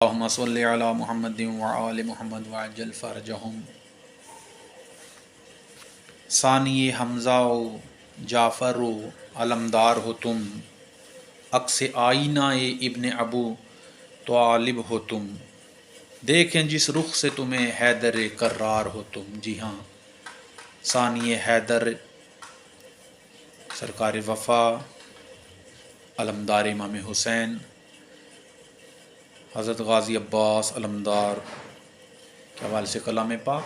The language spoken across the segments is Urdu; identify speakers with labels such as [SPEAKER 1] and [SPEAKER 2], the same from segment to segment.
[SPEAKER 1] اللہم صلی علی محمد وآل محمد وعجل فرجہم۔ ثانی حمزہ و جعفر و علمدار ہو تم، عکس آئینہ ابن ابو طالب ہو تم، دیکھیں جس رخ سے تمہیں حیدر کرار ہو تم۔ جی ہاں، ثانی حیدر سرکار وفا علمدار امام حسین حضرت غازی عباس علمدار کے حوالے سے کلام پاک۔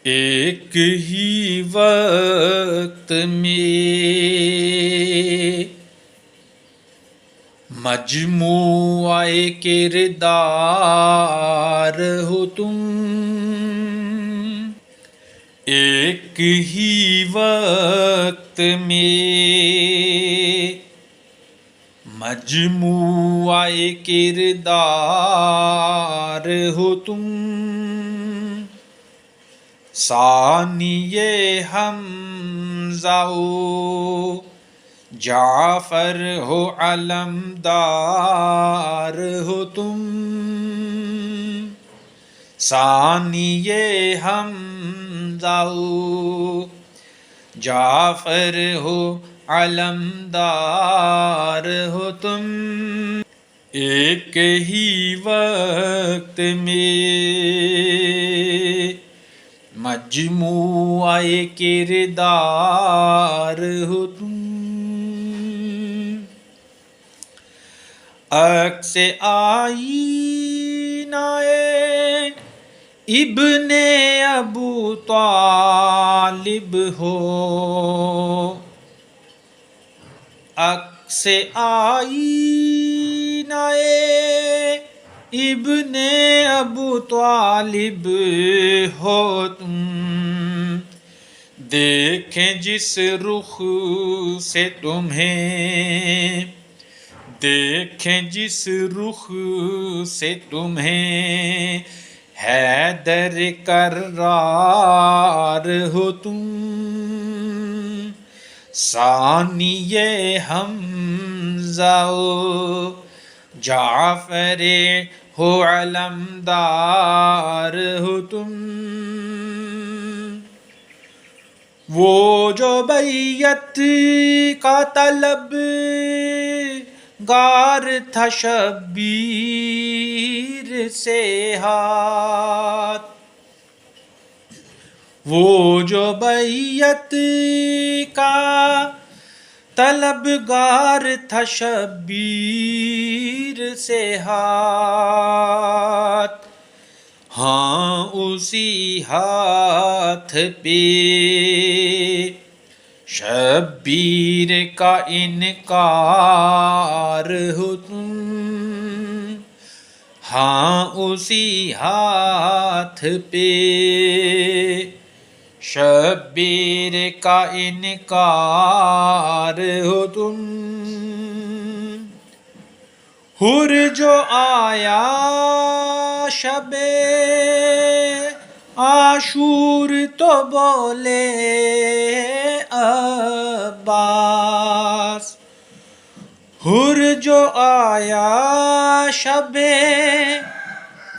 [SPEAKER 1] ایک ہی وقت میں مجموعہ کردار ہو تم، ایک ہی وقت میں مجموعہ کردار ہو تم، ثانی حمزہ و جعفر ہو علمدار ہو تم، ثانی حمزہ و جعفر ہو علمدار ہو تم، ایک ہی وقت میں مجموعہ کردار ہو تم، عکس آئینہ ابن ابو طالب ہو، عکس آئینہ ابن ابو طالب ہو تم، دیکھیں جس رخ سے تمہیں، دیکھیں جس رخ سے تمہیں حیدر کرار ہو تم، ثانی حمزہ و جعفر ہو علمدار ہو تم، وہ جو بیعت کا طلب گار تھا شبیر سے ہاتھ، وہ جو بیعت کا طلبگار تھا شبیر سے ہاتھ، ہاں اسی ہاتھ پہ شبیر کا انکار ہو تم، ہاں اسی ہاتھ پہ شبیر کا انکار ہو تم، حر جو آیا شب عاشور تو بولے عباس، حر جو آیا شب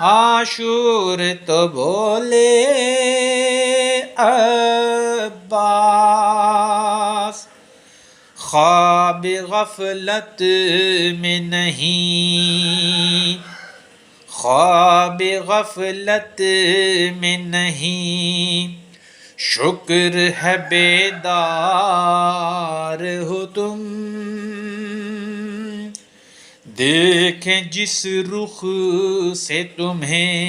[SPEAKER 1] عاشور تو بولے عباس، خواب غفلت میں نہیں، خواب غفلت میں نہیں، شکر ہے بیدار ہو تم، دیکھیں جس رخ سے تمہیں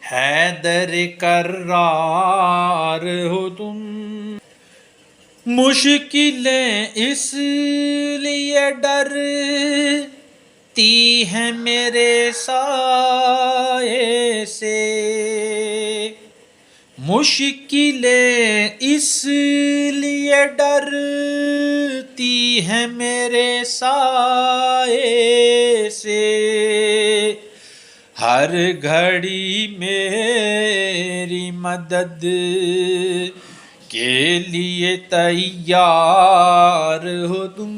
[SPEAKER 1] حیدر کرار ہو تم، مشکلیں اس لیے ڈرتی ہیں میرے سائے سے، مشکلیں اس لیے ڈرتی ہیں میرے سائے سے، ہر گھڑی میری مدد کے لیے تیار ہو تم،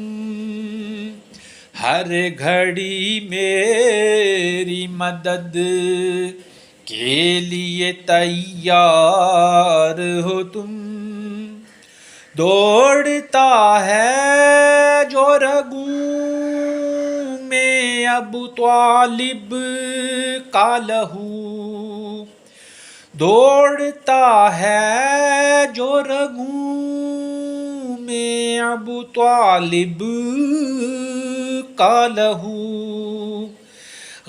[SPEAKER 1] ہر گھڑی میری مدد کے لیے تیار ہو تم، دوڑتا ہے جو رگوں میں ابو طالب کا لہو، دوڑتا ہے جو رگوں میں ابو طالب کا لہو،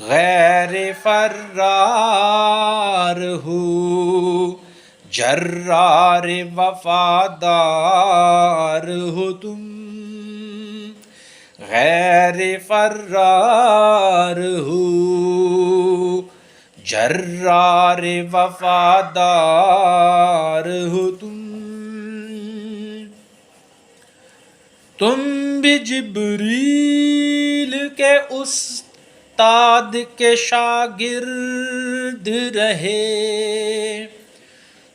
[SPEAKER 1] غیر فرار ہو جرار وفادار ہو تم، غیر فرار ہو جرار وفادار ہو تم بھی جبریل کے استاد کے شاگرد رہے،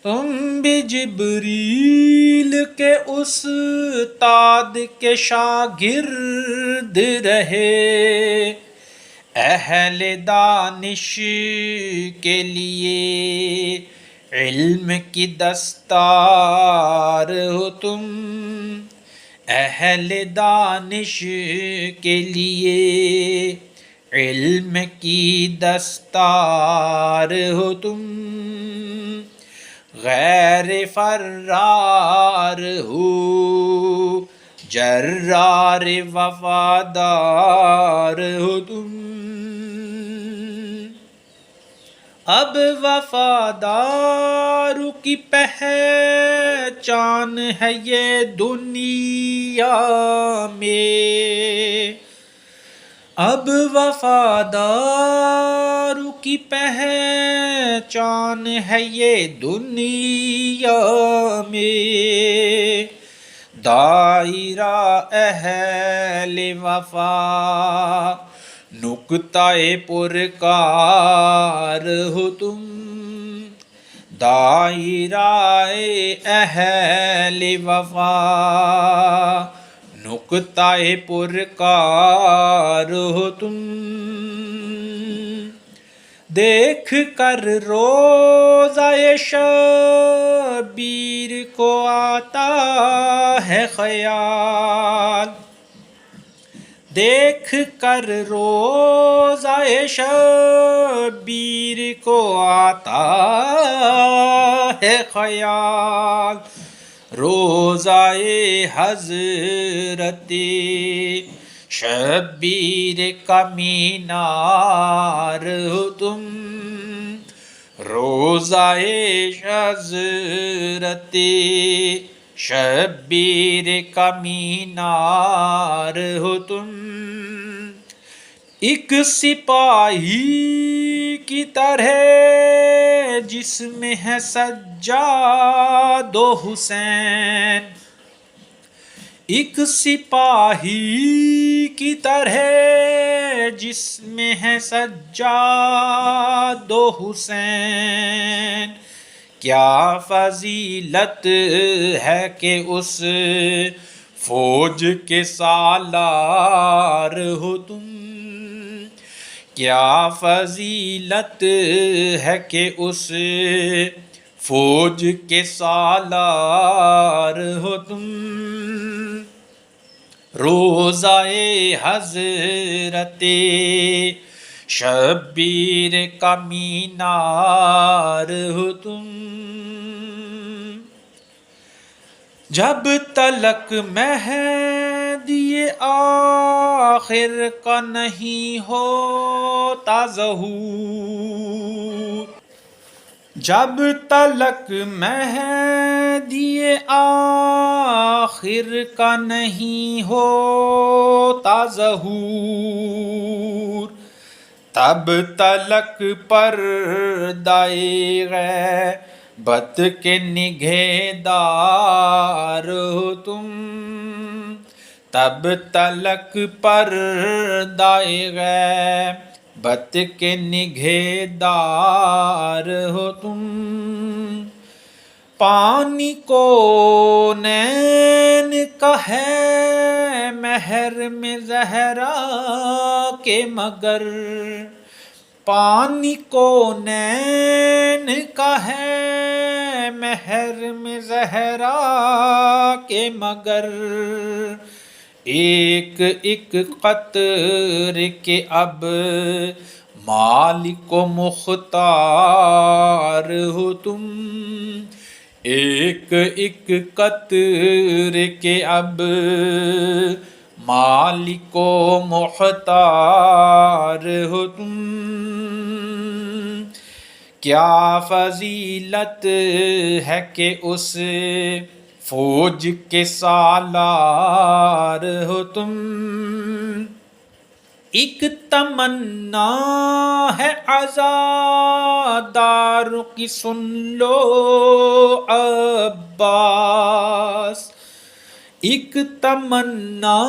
[SPEAKER 1] تم بھی جبریل کے استاد کے شاگرد رہے، اہل دانش کے لیے علم کی دستار ہو تم، اہل دانش کے لیے علم کی دستار ہو تم، غیر فرار ہو جرار وفادار ہو تم، اب وفاداروں کی پہچان ہے یہ دنیا میں، اب وفاداروں کی پہچان ہے یہ دنیا میں، دائرہ اہل وفا نقطہ پرکار ہو تم، دائرہ اہل وفا نقطہ پرکار ہو تم، دیکھ کر روزہ شبیر کو آتا ہے خیال، دیکھ کر روزہ شبیر کو آتا ہے خیال، روزہ حضرت شبیر کا مینار ہو تم، روزہ حضرت شبیر کا مینار ہو تم، ایک سپاہی کی طرح جس میں ہے سجاد و حسین، ایک سپاہی کی طرح جس میں ہے سجاد و حسین، کیا فضیلت ہے کہ اس فوج کے سالار ہو تم، کیا فضیلت ہے کہ اس فوج کے سالار ہو تم، روزہ حضرت شبیر کا مینار ہو تم، جب تلک مہدی آخر کا نہیں ہوتا ظہور، جب تلک مہدی آخر کا نہیں ہوتا ظہور، تب تلک پردہ غیبت کے نگہدار ہو تم، تب تلک پردہ غیبت کے نگہدار ہو تم، پانی کو نین کا ہے محرم زہرا کے مگر، پانی کو نین کا ہے محرم زہرا کے مگر، ایک ایک قطرے کے اب مالک و مختار ہو تم، ایک ایک قطرے کے اب مالک و مختار ہو تم، کیا فضیلت ہے کہ اس فوج کے سالار ہو تم، ایک تمنا ہے عزاداروں کی سن لو عباس، ایک تمنا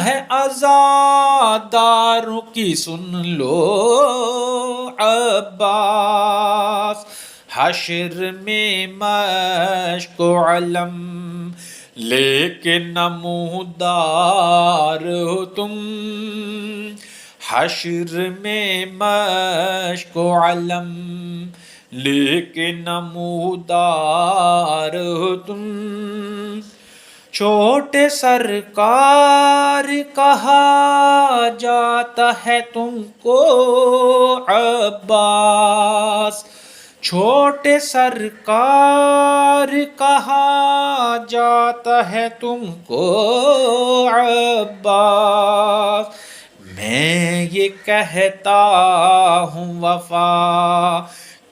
[SPEAKER 1] ہے عزاداروں کی سن لو عباس، حشر میں مشک و علم لے کے نمودار ہو تم، حشر میں مشک و علم لے کے نمودار ہو تم، چھوٹے سرکار کہا جاتا ہے تم کو عباس، چھوٹے سرکار کہا جاتا ہے تم کو عباس، میں یہ کہتا ہوں وفا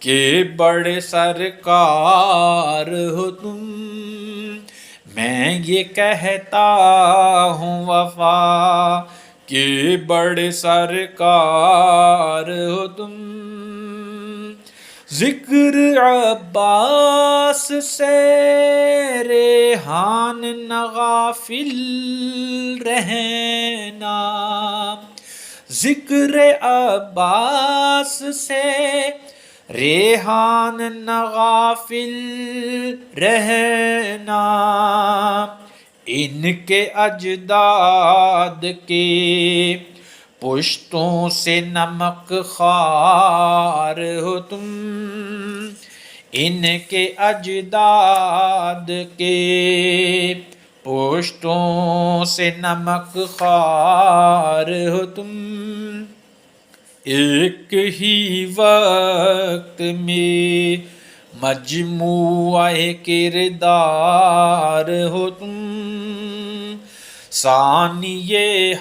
[SPEAKER 1] کہ بڑے سرکار ہو تم، میں یہ کہتا ہوں وفا کہ بڑے سرکار ہو تم، ذکر عباس سے ریحان نہ غافل رہنا، ذکر عباس سے ریحان نہ غافل رہنا، ان کے اجداد کے پشتوں سے نمک خوار ہو تم، ان کے اجداد کے پشتوں سے نمک خوار ہو تم، ایک ہی وقت میں مجموعہ کردار ہو تم، ثانی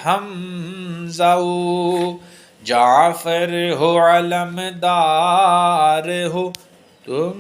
[SPEAKER 1] حمزہ و جعفر ہو علمدار ہو تم۔